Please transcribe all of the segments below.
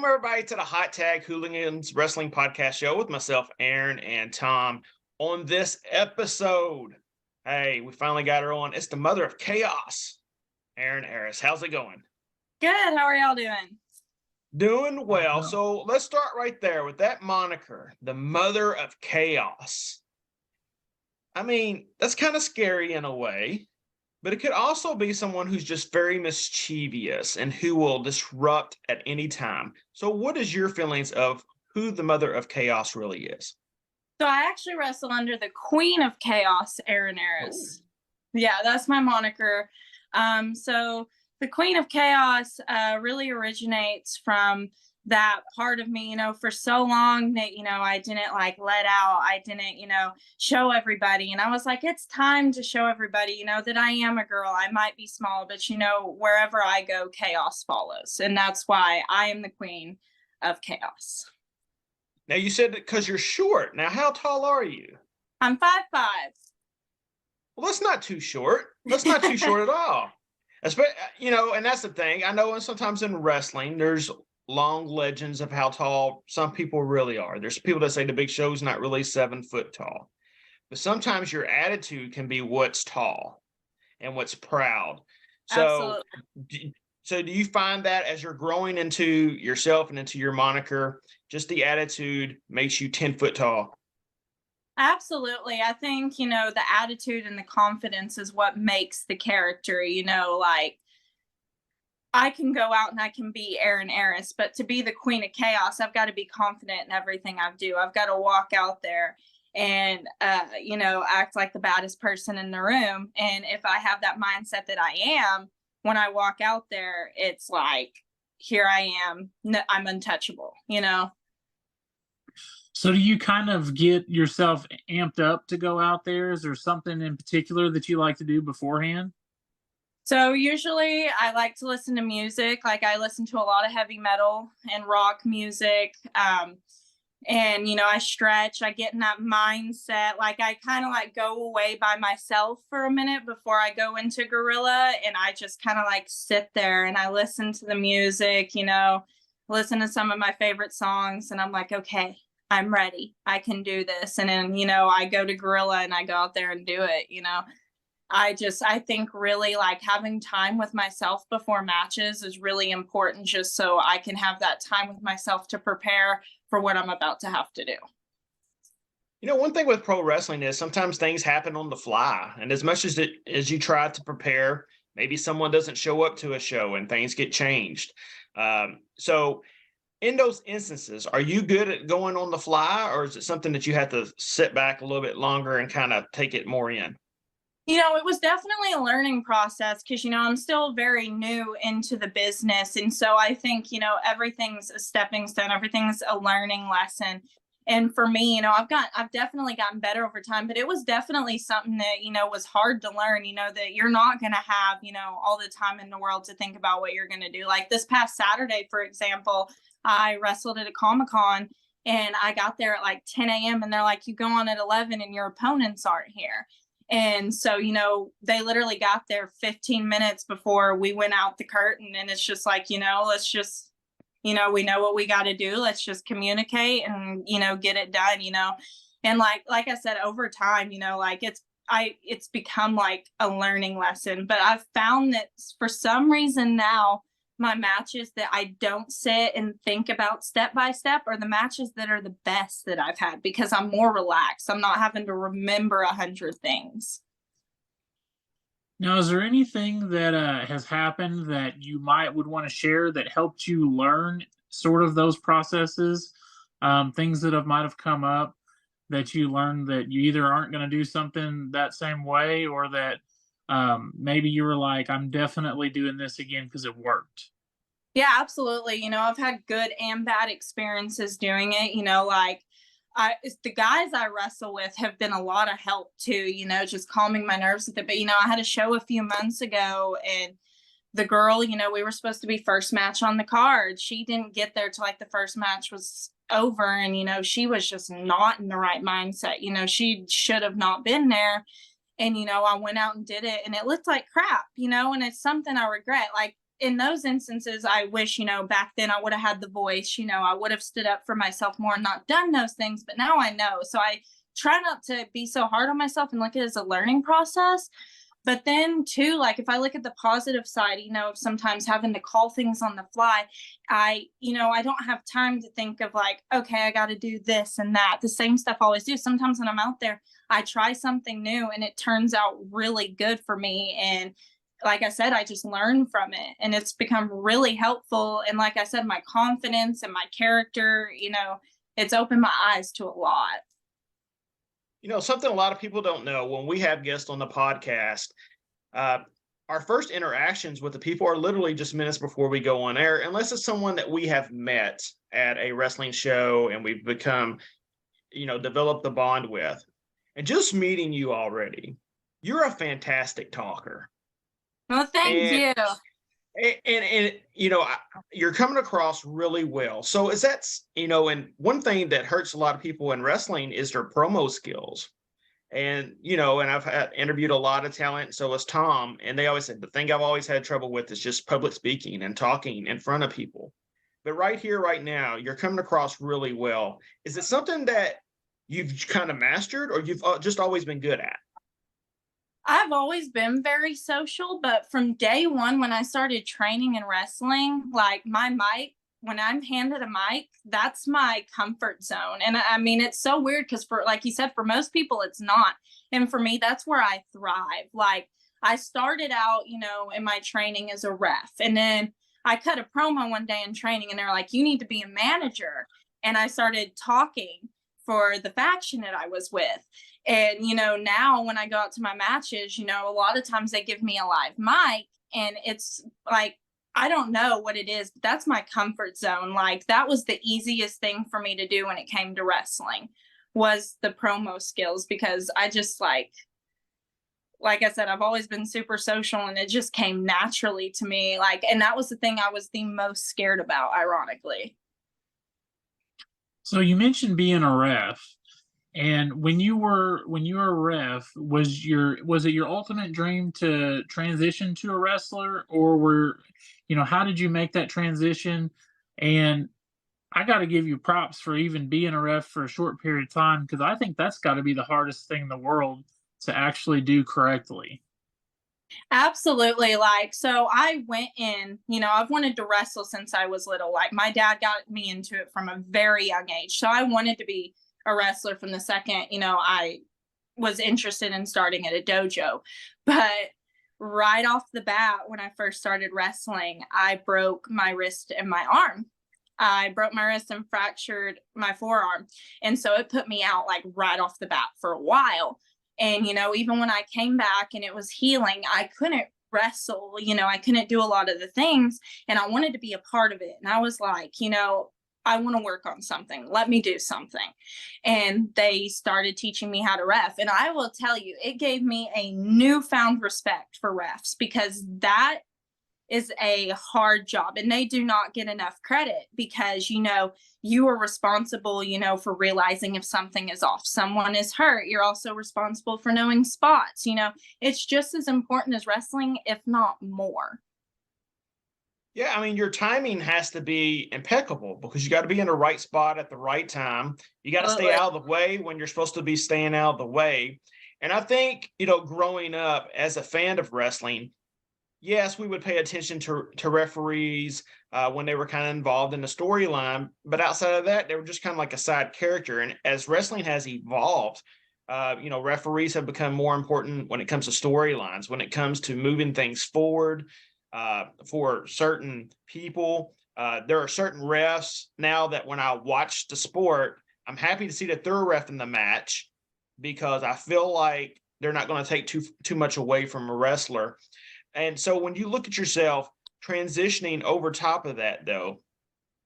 Welcome everybody to the Hot Tag Hooligans Wrestling Podcast Show with myself, Aryn, and Tom. On this episode, hey, we finally got her on. It's the mother of chaos, Aryn Eris. How's it going? Good. How are y'all doing? Doing well. So let's start right there with that moniker, the mother of chaos. I mean, that's kind of scary in a way, but it could also be someone who's just very mischievous and who will disrupt at any time. So what is your feelings of who the mother of chaos really is? So I actually wrestle under the Queen of Chaos, Aryn Eris. Yeah, that's my moniker. So the Queen of Chaos really originates from that part of me, for so long that, I didn't let out. I didn't, show everybody. And I was like, it's time to show everybody, that I am a girl. I might be small, but, wherever I go, chaos follows. And that's why I am the Queen of Chaos. Now, you said that because you're short. Now, how tall are you? I'm 5'5". Well, that's not too short. That's not too short at all. And that's the thing. I know sometimes in wrestling, there's long legends of how tall some people really are. There's people that say the Big Show's not really 7 foot tall. But sometimes your attitude can be what's tall and what's proud. So, do you find that as you're growing into yourself and into your moniker, just the attitude makes you 10 foot tall? Absolutely. I think, the attitude and the confidence is what makes the character, I can go out and I can be Aryn Eris, but to be the Queen of Chaos, I've got to be confident in everything I do. I've got to walk out there and, act like the baddest person in the room. And if I have that mindset that I am, when I walk out there, it's like, here I am, I'm untouchable, So do you kind of get yourself amped up to go out there? Is there something in particular that you like to do beforehand? So usually I like to listen to music. Like I listen to a lot of heavy metal and rock music. And, I stretch, I get in that mindset. Like I kind of go away by myself for a minute before I go into Gorilla. And I just kind of sit there and I listen to the music, listen to some of my favorite songs. And I'm like, okay, I'm ready. I can do this. And then, I go to Gorilla and I go out there and do it, I think really having time with myself before matches is really important, just so I can have that time with myself to prepare for what I'm about to have to do. One thing with pro wrestling is sometimes things happen on the fly. And as much as you try to prepare, maybe someone doesn't show up to a show and things get changed. So in those instances, are you good at going on the fly, or is it something that you have to sit back a little bit longer and kind of take it more in? It was definitely a learning process because, I'm still very new into the business. And so I think, everything's a stepping stone. Everything's a learning lesson. And for me, I've definitely gotten better over time, but it was definitely something that, was hard to learn, that you're not going to have, all the time in the world to think about what you're going to do. Like this past Saturday, for example, I wrestled at a Comic-Con and I got there at 10 a.m. and they're like, you go on at 11 and your opponents aren't here. And so, they literally got there 15 minutes before we went out the curtain. And it's just let's just, we know what we got to do. Let's just communicate and, get it done, and like I said, over time, it's become a learning lesson. But I've found that for some reason now, my matches that I don't sit and think about step by step are the matches that are the best that I've had, because I'm more relaxed. I'm not having to remember 100 things. Now, is there anything that has happened that you would want to share that helped you learn sort of those processes? Things that might have come up that you learned that you either aren't going to do something that same way, or that maybe you were like, I'm definitely doing this again because it worked? Yeah, absolutely. I've had good and bad experiences doing it. The guys I wrestle with have been a lot of help too, just calming my nerves with it. But, I had a show a few months ago and the girl, we were supposed to be first match on the card. She didn't get there till the first match was over. And, she was just not in the right mindset. She should have not been there. And, I went out and did it and it looked like crap, and it's something I regret. in those instances, I wish, back then I would have had the voice, I would have stood up for myself more and not done those things. But now I know. So I try not to be so hard on myself and look at it as a learning process. But then too, like if I look at the positive side, of sometimes having to call things on the fly, I don't have time to think of like, okay, I got to do this and that. The same stuff I always do. Sometimes when I'm out there, I try something new and it turns out really good for me. And like I said, I just learn from it and it's become really helpful. And like I said, my confidence and my character, it's opened my eyes to a lot. Something a lot of people don't know when we have guests on the podcast, our first interactions with the people are literally just minutes before we go on air, unless it's someone that we have met at a wrestling show and we've become, developed the bond with. And just meeting you already, you're a fantastic talker. Well, thank you. And you're coming across really well. So is that, and one thing that hurts a lot of people in wrestling is their promo skills. And, and I've interviewed a lot of talent. So has Tom. And they always said, the thing I've always had trouble with is just public speaking and talking in front of people. But right here, right now, you're coming across really well. Is it something that you've kind of mastered or you've just always been good at? I've always been very social, but from day one, when I started training in wrestling, like my mic, when I'm handed a mic, that's my comfort zone. And I mean, it's so weird because like you said, for most people, it's not. And for me, that's where I thrive. Like I started out, in my training as a ref. And then I cut a promo one day in training and they're like, you need to be a manager. And I started talking for the faction that I was with. And, now when I go out to my matches, a lot of times they give me a live mic and it's like, I don't know what it is, but that's my comfort zone. Like that was the easiest thing for me to do when it came to wrestling was the promo skills, because I just like I said, I've always been super social and it just came naturally to me. Like, and that was the thing I was the most scared about, ironically. So you mentioned being a ref. And when you were a ref, was it your ultimate dream to transition to a wrestler, or how did you make that transition? And I got to give you props for even being a ref for a short period of time, because I think that's got to be the hardest thing in the world to actually do correctly. Absolutely. Like, so I went in, I've wanted to wrestle since I was little. Like my dad got me into it from a very young age. So I wanted to be a wrestler from the second, I was interested in starting at a dojo. But right off the bat, when I first started wrestling, I broke my wrist and my arm. I broke my wrist and fractured my forearm. And so it put me out like right off the bat for a while. And, even when I came back and it was healing, I couldn't wrestle, I couldn't do a lot of the things and I wanted to be a part of it. And I was like, I want to work on something. Let me do something. And they started teaching me how to ref. And I will tell you, it gave me a newfound respect for refs, because that is a hard job and they do not get enough credit, because, you are responsible, for realizing if something is off, someone is hurt. You're also responsible for knowing spots. It's just as important as wrestling, if not more. Yeah, I mean, your timing has to be impeccable because you got to be in the right spot at the right time. You got to stay out of the way when you're supposed to be staying out of the way. And I think, growing up as a fan of wrestling, yes, we would pay attention to referees when they were kind of involved in the storyline. But outside of that, they were just kind of like a side character. And as wrestling has evolved, referees have become more important when it comes to storylines, when it comes to moving things forward. For certain people, there are certain refs now that when I watch the sport, I'm happy to see that they're refing the match because I feel like they're not going to take too much away from a wrestler. And so when you look at yourself transitioning over top of that, though,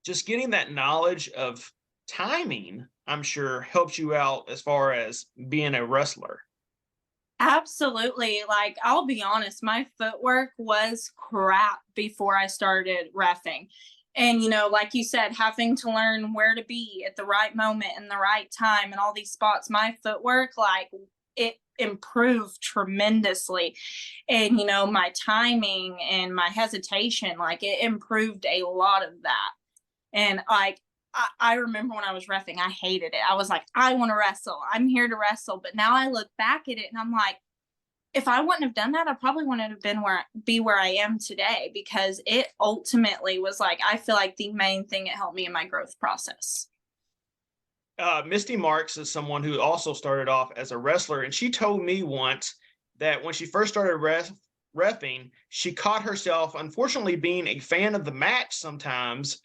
just getting that knowledge of timing, I'm sure helps you out as far as being a wrestler. Absolutely. Like, I'll be honest, my footwork was crap before I started reffing. And, like you said, having to learn where to be at the right moment and the right time and all these spots, my footwork, like, it improved tremendously. And, my timing and my hesitation, like it improved a lot of that. And like, I remember when I was reffing, I hated it. I was like, I want to wrestle. I'm here to wrestle. But now I look back at it and I'm like, if I wouldn't have done that, I probably wouldn't have be where I am today, because it ultimately was like, I feel like the main thing it helped me in my growth process. Misty Marks is someone who also started off as a wrestler, and she told me once that when she first started reffing, she caught herself, unfortunately, being a fan of the match sometimes,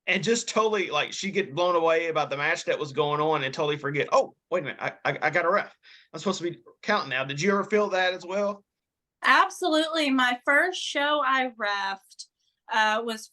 and just totally like she get blown away about the match that was going on and totally forget, oh, wait a minute, I got a ref. I'm supposed to be counting now. Did you ever feel that as well? Absolutely. My first show I reffed was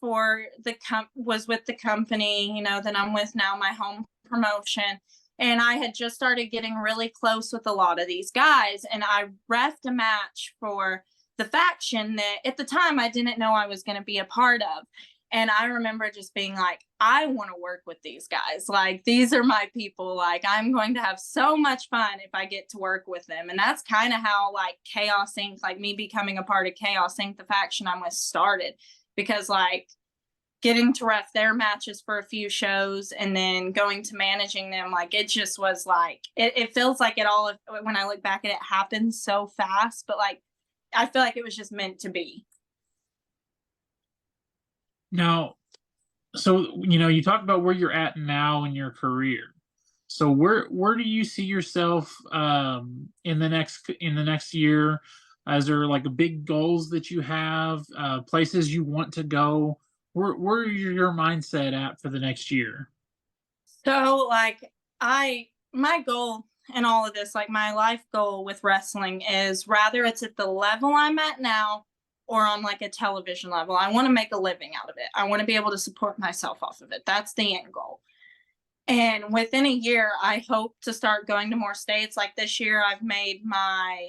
was with the company, that I'm with now, my home promotion. And I had just started getting really close with a lot of these guys. And I reffed a match for the faction that at the time I didn't know I was going to be a part of. And I remember just being like, I want to work with these guys. Like, these are my people. Like, I'm going to have so much fun if I get to work with them. And that's kind of how like Chaos Inc., like me becoming a part of Chaos Inc., the faction I'm with, started. Because like getting to ref their matches for a few shows and then going to managing them, like it just was like, it feels like it all, when I look back at it, happened so fast. But like, I feel like it was just meant to be. Now, so you talk about where you're at now in your career. So where do you see yourself in the next year? Is there like big goals that you have, places you want to go? Where are your mindset at for the next year? So like my goal in all of this, like my life goal with wrestling, is rather it's at the level I'm at now or on like a television level. I want to make a living out of it. I want to be able to support myself off of it. That's the end goal. And within a year, I hope to start going to more states. Like this year, I've made my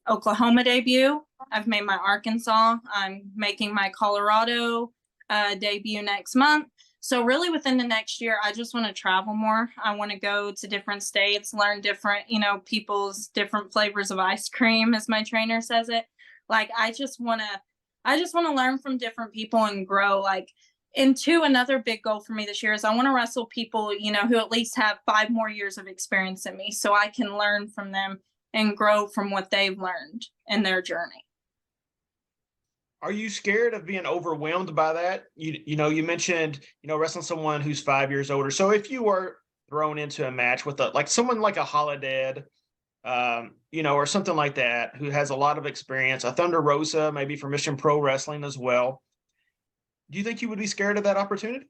Oklahoma debut. I've made my Arkansas. I'm making my Colorado debut next month. So really within the next year, I just want to travel more. I want to go to different states, learn different, people's different flavors of ice cream, as my trainer says it. Like, I just want to learn from different people and grow. Like, another big goal for me this year is I want to wrestle people, who at least have 5 more years of experience than me, so I can learn from them and grow from what they've learned in their journey. Are you scared of being overwhelmed by that? You mentioned, wrestling someone who's 5 years older. So if you were thrown into a match with someone like a Holiday, or something like that, who has a lot of experience, a Thunder Rosa, maybe from Mission Pro Wrestling as well, do you think you would be scared of that opportunity?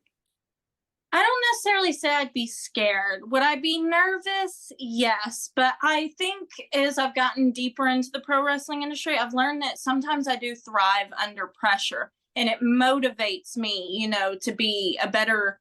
I don't necessarily say I'd be scared. Would I be nervous? Yes. But I think as I've gotten deeper into the pro wrestling industry, I've learned that sometimes I do thrive under pressure, and it motivates me, to be a better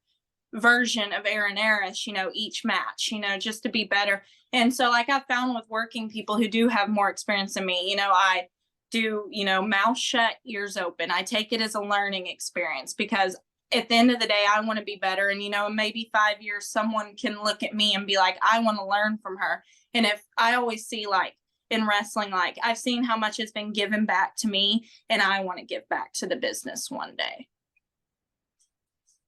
version of Aryn Eris, each match, just to be better. And so like I've found with working people who do have more experience than me, I do, mouth shut, ears open. I take it as a learning experience, because at the end of the day, I want to be better. And, maybe 5 years, someone can look at me and be like, I want to learn from her. And if I always see like in wrestling, like I've seen how much has been given back to me, and I want to give back to the business one day.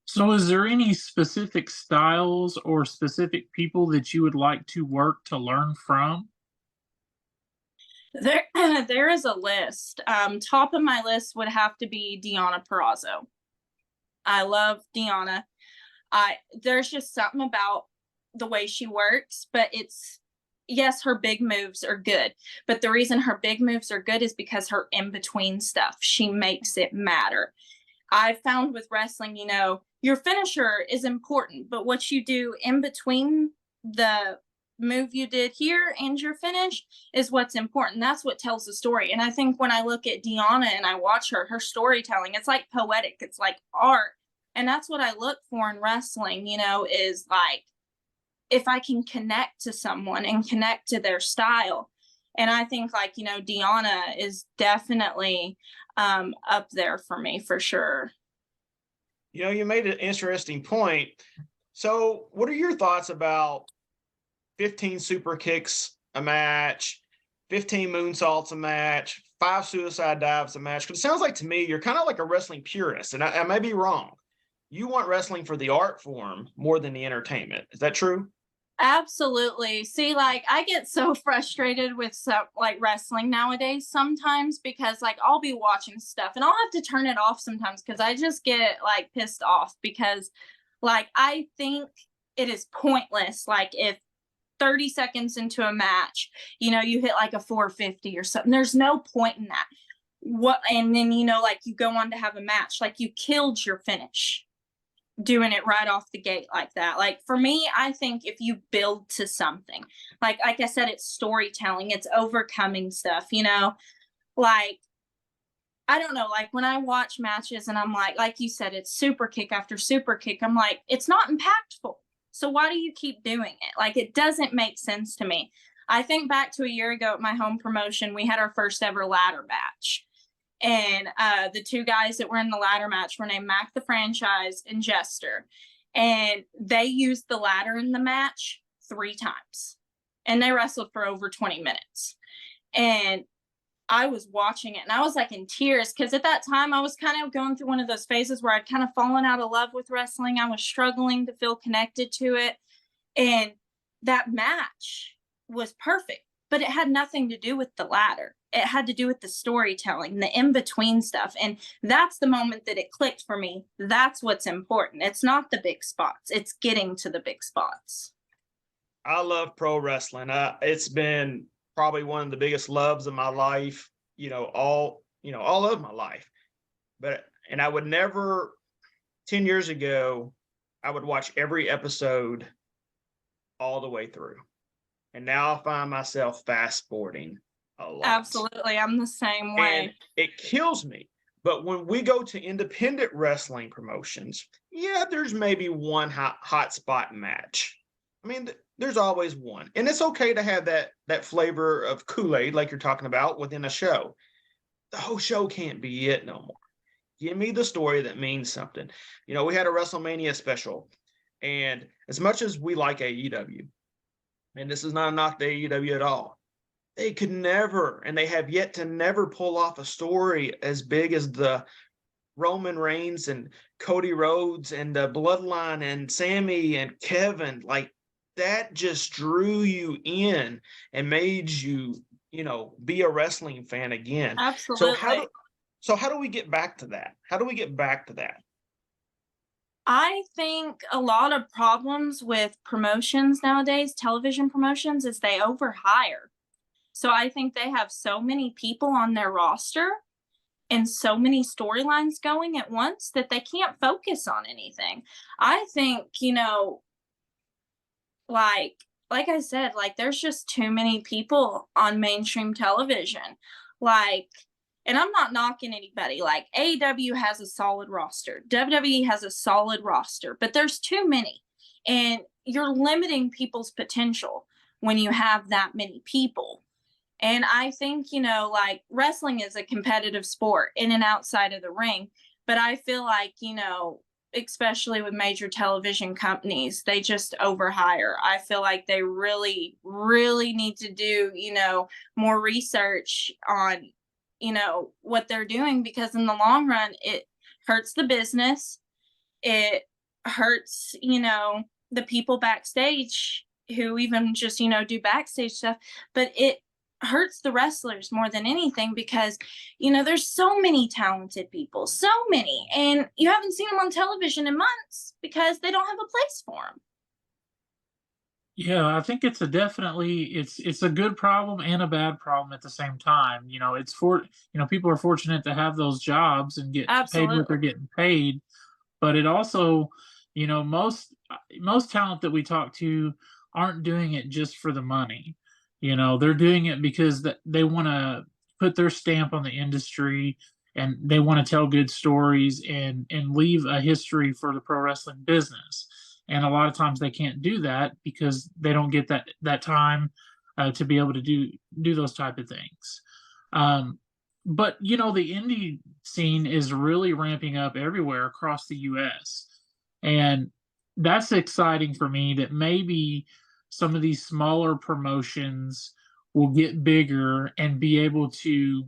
So is there any specific styles or specific people that you would like to work to learn from? There is a list. Top of my list would have to be Deonna Purrazzo. I love Deonna. There's just something about the way she works, but yes, her big moves are good. But the reason her big moves are good is because her in-between stuff, she makes it matter. I found with wrestling, your finisher is important, but what you do in between the move you did here and your finish is what's important. That's what tells the story. And I think when I look at Deonna and I watch her storytelling, it's like poetic, it's like art. And that's what I look for in wrestling, is like, if I can connect to someone and connect to their style. And I think like, Deonna is definitely up there for me for sure. You made an interesting point. So what are your thoughts about 15 super kicks a match, 15 moonsaults a match, 5 suicide dives a match? Because it sounds like to me you're kind of like a wrestling purist, and I may be wrong. You want wrestling for the art form more than the entertainment. Is that true? Absolutely. See, like I get so frustrated with some like wrestling nowadays sometimes because like I'll be watching stuff and I'll have to turn it off sometimes because I just get like pissed off because like I think it is pointless. Like if 30 seconds into a match, you hit like a 450 or something, there's no point in that. What and then like you go on to have a match, like you killed your finish doing it right off the gate like that. Like for me, I think if you build to something, like I said, it's storytelling, it's overcoming stuff, like I don't know, like when I watch matches and I'm like you said, it's super kick after super kick, I'm like, it's not impactful. So why do you keep doing it? Like it doesn't make sense to me. I think back to a year ago at my home promotion, we had our first ever ladder match. And the two guys that were in the ladder match were named Mac the Franchise and Jester. And they used the ladder in the match 3 times. And they wrestled for over 20 minutes. And I was watching it and I was like in tears because at that time I was kind of going through one of those phases where I'd kind of fallen out of love with wrestling. I was struggling to feel connected to it. And that match was perfect, but it had nothing to do with the ladder. It had to do with the storytelling, the in-between stuff. And that's the moment that it clicked for me. That's what's important. It's not the big spots. It's getting to the big spots. I love pro wrestling. It's been probably one of the biggest loves of my life, all of my life. And I would never, 10 years ago, I would watch every episode all the way through. And now I find myself fast forwarding a lot. Absolutely. I'm the same way. And it kills me. But when we go to independent wrestling promotions, yeah, there's maybe one hot spot match. I mean, there's always one. And it's okay to have that flavor of Kool-Aid, like you're talking about, within a show. The whole show can't be it no more. Give me the story that means something. We had a WrestleMania special. And as much as we like AEW, and this is not a knock to AEW at all, they could never, and they have yet to never pull off a story as big as the Roman Reigns and Cody Rhodes and the Bloodline and Sammy and Kevin. Like that just drew you in and made you, be a wrestling fan again. Absolutely. So how do we get back to that? How do we get back to that? I think a lot of problems with promotions nowadays, television promotions, is they overhire. So I think they have so many people on their roster and so many storylines going at once that they can't focus on anything. I think, like I said, like there's just too many people on mainstream television. Like, and I'm not knocking anybody. Like AEW has a solid roster. WWE has a solid roster, but there's too many. And you're limiting people's potential when you have that many people. And I think, like wrestling is a competitive sport in and outside of the ring. But I feel like, especially with major television companies, they just overhire. I feel like they really, really need to do, more research on, what they're doing, because in the long run, it hurts the business. It hurts, the people backstage who even just, do backstage stuff, but it hurts the wrestlers more than anything because, there's so many talented people, so many, and you haven't seen them on television in months because they don't have a place for them. Yeah, I think it's it's a good problem and a bad problem at the same time. People are fortunate to have those jobs and get paid what they're Absolutely. getting paid, but it also, most talent that we talk to aren't doing it just for the money. They're doing it because they want to put their stamp on the industry, and they want to tell good stories and leave a history for the pro wrestling business. And a lot of times they can't do that because they don't get that time to be able to do those type of things. But the indie scene is really ramping up everywhere across the U.S. And that's exciting for me, that maybe some of these smaller promotions will get bigger and be able to,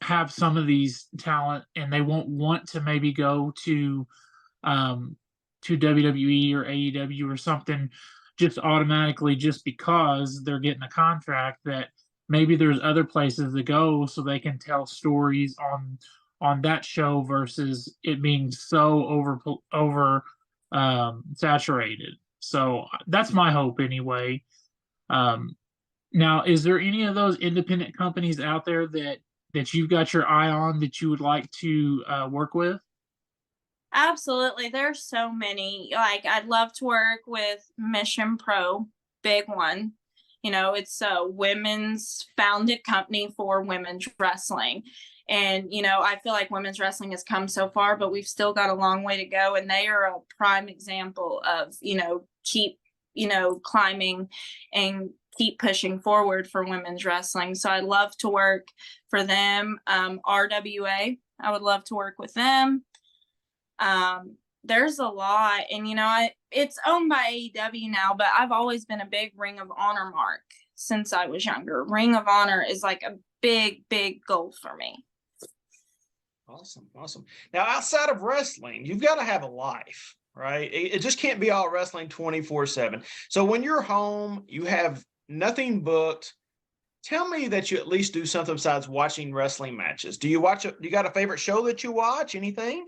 have some of these talent, and they won't want to maybe go um, to WWE or AEW or something just automatically just because they're getting a contract, that maybe there's other places to go so they can tell stories on that show versus it being so over saturated. So that's my hope anyway. Um, Now, is there any of those independent companies out there that you've got your eye on that you would like to work with? Absolutely. There's so many. Like, I'd love to work with Mission Pro, big one. It's a women's founded company for women's wrestling. And, I feel like women's wrestling has come so far, but we've still got a long way to go. And they are a prime example of, keep, climbing and keep pushing forward for women's wrestling. So I'd love to work for them. RWA, I would love to work with them. There's a lot, and it's owned by AEW now, but I've always been a big Ring of Honor mark since I was younger. Ring of Honor is like a big goal for me. Awesome. Now, outside of wrestling, you've got to have a life, right? It just can't be all wrestling 24/7. So when you're home, you have nothing booked. Tell me that you at least do something besides watching wrestling matches. Do you got a favorite show that you watch? Anything?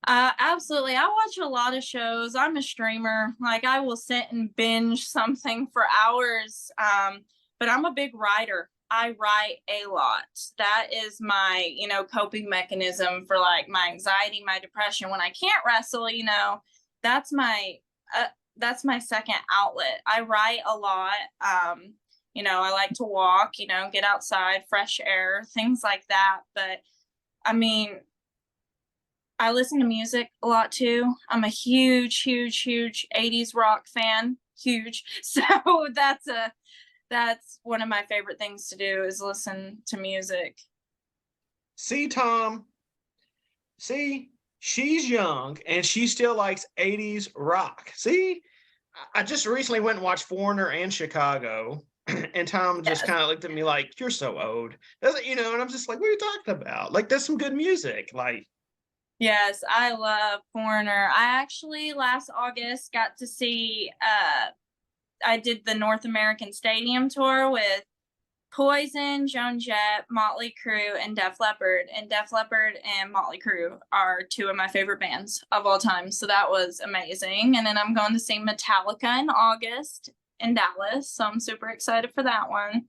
Absolutely. I watch a lot of shows. I'm a streamer. Like, I will sit and binge something for hours. But I'm a big writer. I write a lot. That is my, coping mechanism for like my anxiety, my depression. When I can't wrestle, that's my second outlet. I write a lot. I like to walk, get outside, fresh air, things like that. But I mean, I listen to music a lot too. I'm a huge 80s rock fan. Huge. So that's one of my favorite things to do, is listen to music. See, Tom, she's young and she still likes 80s rock. See, I just recently went and watched Foreigner and Chicago, and Tom just kind of looked at me like, you're so old. And I'm just like, what are you talking about? Like, that's some good music. Like, yes, I love Foreigner. I actually last August got to see I did the North American Stadium tour with Poison, Joan Jett, Motley Crue, and Def Leppard. And Def Leppard and Motley Crue are two of my favorite bands of all time. So that was amazing. And then I'm going to see Metallica in August in Dallas. So I'm super excited for that one.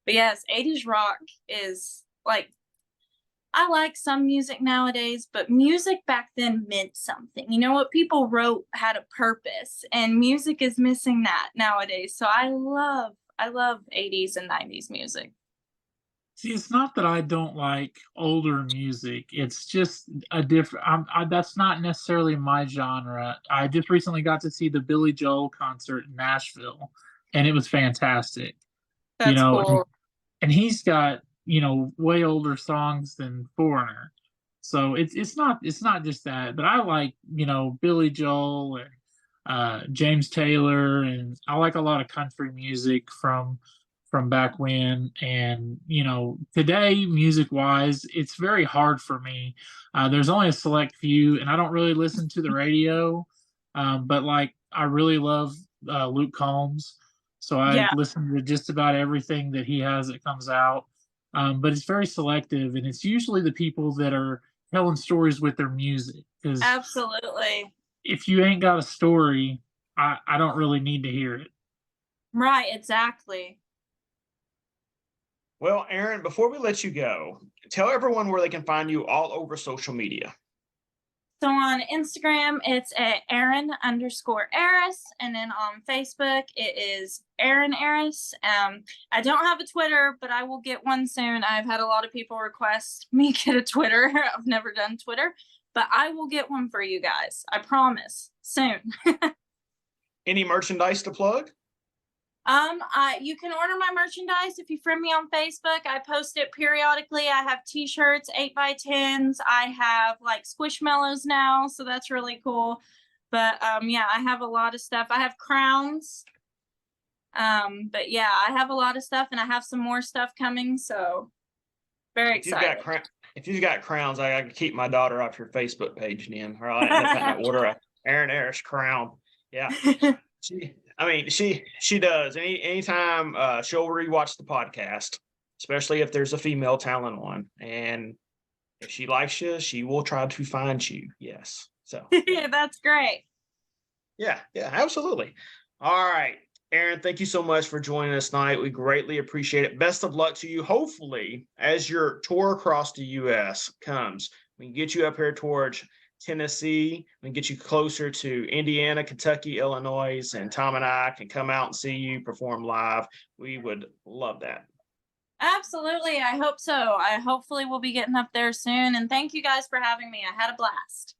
But yes, 80s rock is like, I like some music nowadays, but music back then meant something. What people wrote had a purpose, and music is missing that nowadays. So I love 80s and 90s music. See, it's not that I don't like older music. It's just a different. That's not necessarily my genre. I just recently got to see the Billy Joel concert in Nashville, and it was fantastic. That's cool. And he's got way older songs than Foreigner, so it's not just that. But I like Billy Joel and James Taylor, and I like a lot of country music from back when. And today, music wise, it's very hard for me. There's only a select few, and I don't really listen to the radio. But like, I really love Luke Combs, so I listen to just about everything that he has that comes out. But it's very selective, and it's usually the people that are telling stories with their music. Because absolutely, if you ain't got a story, I don't really need to hear it. Right, exactly. Well, Aryn, before we let you go, tell everyone where they can find you all over social media. So on Instagram, it's at Aryn_Eris. And then on Facebook, it is Aryn Eris. I don't have a Twitter, but I will get one soon. I've had a lot of people request me get a Twitter. I've never done Twitter, but I will get one for you guys. I promise, soon. Any merchandise to plug? You can order my merchandise if you friend me on Facebook. I post it periodically. I have t-shirts, 8x10s. I have like squishmallows now, so that's really cool. But yeah, I have a lot of stuff. I have crowns. But yeah, I have a lot of stuff, and I have some more stuff coming, so very excited. If you've got crowns, I can keep my daughter off your Facebook page, then, or I'll end up having to order a Aryn Eris crown. Yeah. She does. Anytime she'll rewatch the podcast, especially if there's a female talent on. And if she likes you, she will try to find you. Yes. So yeah, that's great. Yeah, absolutely. All right. Aryn, thank you so much for joining us tonight. We greatly appreciate it. Best of luck to you. Hopefully, as your tour across the U.S. comes, we can get you up here towards Tennessee. We can get you closer to Indiana, Kentucky, Illinois, and Tom and I can come out and see you perform live. We would love that. Absolutely. I hope so. I hopefully will be getting up there soon. And thank you guys for having me. I had a blast.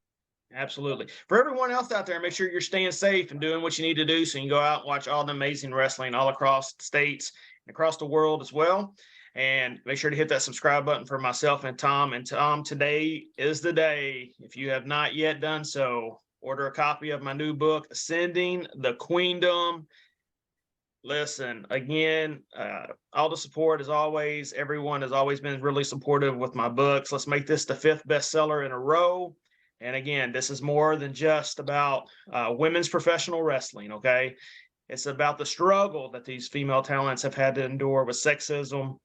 Absolutely. For everyone else out there, make sure you're staying safe and doing what you need to do so you can go out and watch all the amazing wrestling all across the states and across the world as well. And make sure to hit that subscribe button for myself and Tom. And Tom, today is the day. If you have not yet done so, order a copy of my new book, Ascending the Queendom. Listen, again, all the support as always. Everyone has always been really supportive with my books. Let's make this the 5th bestseller in a row. And again, this is more than just about women's professional wrestling, okay? It's about the struggle that these female talents have had to endure with sexism,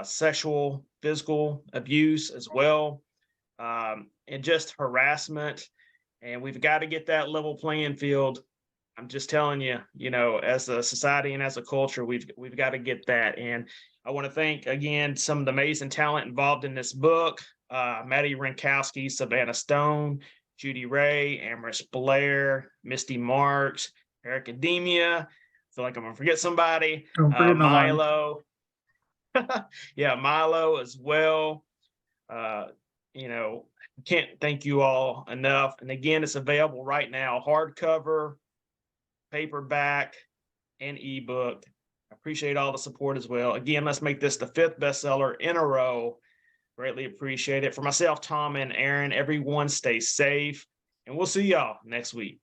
sexual, physical abuse as well, and just harassment. And we've got to get that level playing field. I'm just telling you, as a society and as a culture, we've got to get that. And I want to thank, again, some of the amazing talent involved in this book. Maddie Rinkowski, Savannah Stone, Judy Ray, Amaris Blair, Misty Marks, Eric Academia. I feel like I'm going to forget somebody. Milo. Yeah, Milo as well. Can't thank you all enough. And again, it's available right now, hardcover, paperback, and ebook. I appreciate all the support as well. Again, let's make this the 5th bestseller in a row. Greatly appreciate it. For myself, Tom, and Aryn, everyone stay safe, and we'll see y'all next week.